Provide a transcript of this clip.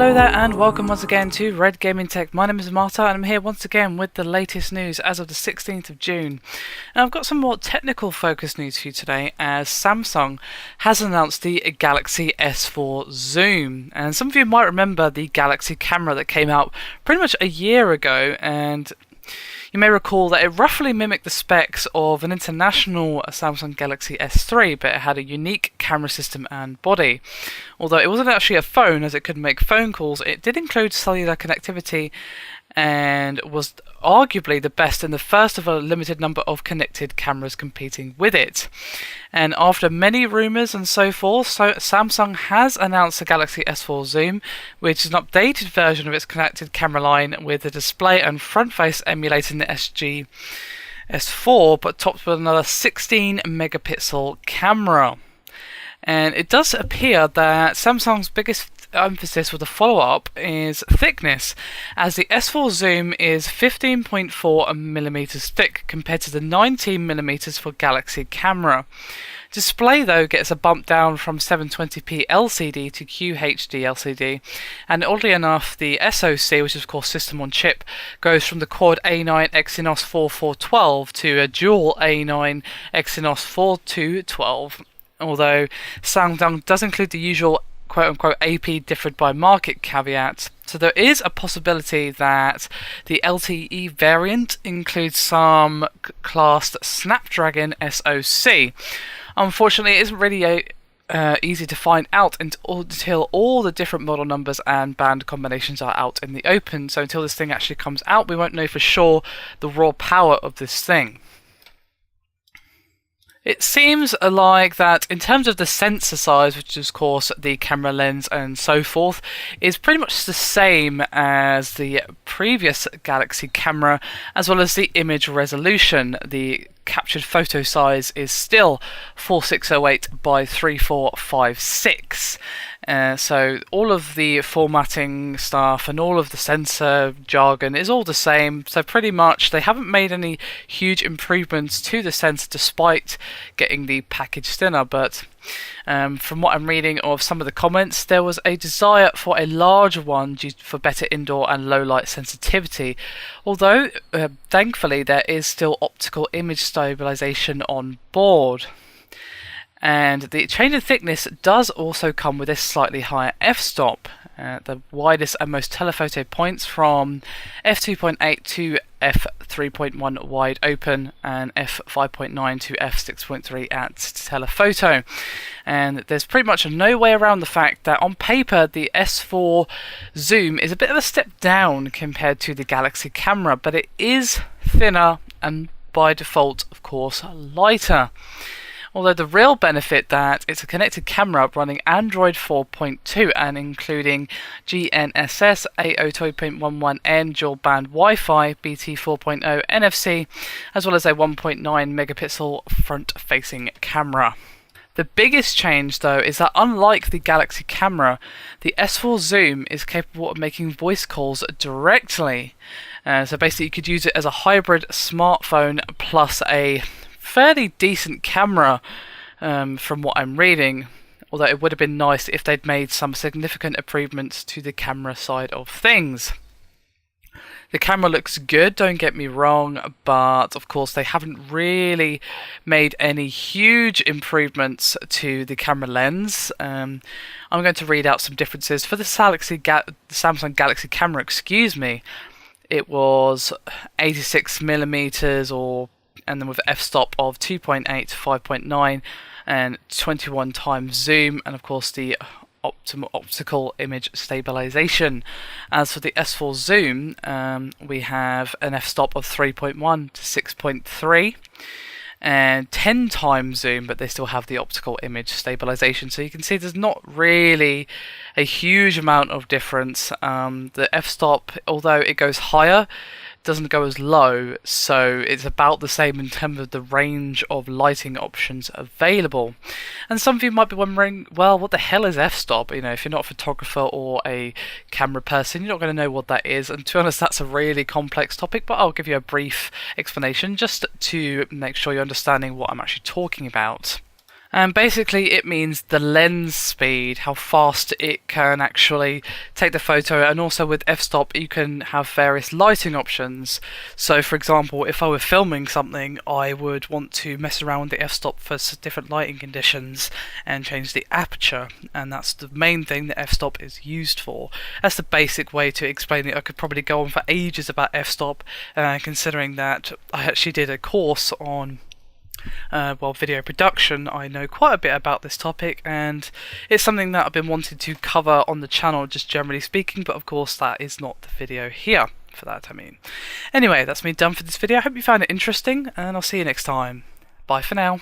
Hello there and welcome once again to Red Gaming Tech. My name is Marta and I'm here once again with the latest news as of the 16th of June. And I've got some more technical focused news for you today as Samsung has announced the Galaxy S4 Zoom. And some of you might remember the Galaxy camera that came out pretty much a year ago, and you may recall that it roughly mimicked the specs of an international Samsung Galaxy S3, but it had a unique camera system and body. Although it wasn't actually a phone, as it could make phone calls, it did include cellular connectivity and was arguably the best in the first of a limited number of connected cameras competing with it. And after many rumours and so forth, Samsung has announced the Galaxy S4 Zoom, which is an updated version of its connected camera line with the display and front face emulating the SG S4, but topped with another 16 megapixel camera. And it does appear that Samsung's biggest emphasis with the follow-up is thickness, as the S4 Zoom is 15.4mm thick compared to the 19mm for Galaxy camera. Display though gets a bump down from 720p LCD to QHD LCD, and oddly enough the SoC, which is of course system on chip, goes from the quad A9 Exynos 4412 to a dual A9 Exynos 4212, although Samsung does include the usual quote-unquote AP differed by market caveat. So there is a possibility that the LTE variant includes some classed Snapdragon SoC. Unfortunately, it isn't really easy to find out until all the different model numbers and band combinations are out in the open. So until this thing actually comes out, we won't know for sure the raw power of this thing. It seems like that in terms of the sensor size, which is of course the camera lens and so forth, is pretty much the same as the previous Galaxy camera, as well as the image resolution. The captured photo size is still 4608 by 3456. So all of the formatting stuff and all of the sensor jargon is all the same. So pretty much they haven't made any huge improvements to the sensor despite getting the package thinner. But from what I'm reading of some of the comments, there was a desire for a larger one for better indoor and low light sensitivity. Although thankfully there is still optical image stabilization on board. And the change in thickness does also come with a slightly higher f-stop. The widest and most telephoto points from f2.8 to f3.1 wide open and f5.9 to f6.3 at telephoto. And there's pretty much no way around the fact that on paper the S4 Zoom is a bit of a step down compared to the Galaxy camera, but it is thinner and by default of course lighter. Although the real benefit that it's a connected camera running Android 4.2 and including GNSS, 802.11n dual band Wi-Fi, BT 4.0 NFC, as well as a 1.9 megapixel front-facing camera. The biggest change though is that unlike the Galaxy camera, the S4 Zoom is capable of making voice calls directly. So basically you could use it as a hybrid smartphone plus a fairly decent camera from what I'm reading, although it would have been nice if they'd made some significant improvements to the camera side of things. The camera looks good, don't get me wrong, but of course they haven't really made any huge improvements to the camera lens. I'm going to read out some differences. For the Samsung Galaxy camera, it was 86mm and then with f-stop of 2.8 to 5.9 and 21 times zoom, and of course the optical image stabilization. As for the S4 Zoom, we have an f-stop of 3.1 to 6.3 and 10 times zoom, but they still have the optical image stabilization. So you can see there's not really a huge amount of difference. The f-stop, although it goes higher, doesn't go as low, so it's about the same in terms of the range of lighting options available. And some of you might be wondering, well, what the hell is f-stop? You know, if you're not a photographer or a camera person, you're not going to know what that is. And to be honest, that's a really complex topic, but I'll give you a brief explanation just to make sure you're understanding what I'm actually talking about. And basically it means the lens speed, how fast it can actually take the photo, and also with f-stop you can have various lighting options. So for example, if I were filming something, I would want to mess around with the f-stop for different lighting conditions and change the aperture, and that's the main thing that f-stop is used for. That's the basic way to explain it. I could probably go on for ages about f-stop, considering that I actually did a course on video production. I know quite a bit about this topic, and it's something that I've been wanting to cover on the channel, just generally speaking, but of course that is not the video here for that, I mean. Anyway, that's me done for this video. I hope you found it interesting, and I'll see you next time. Bye for now.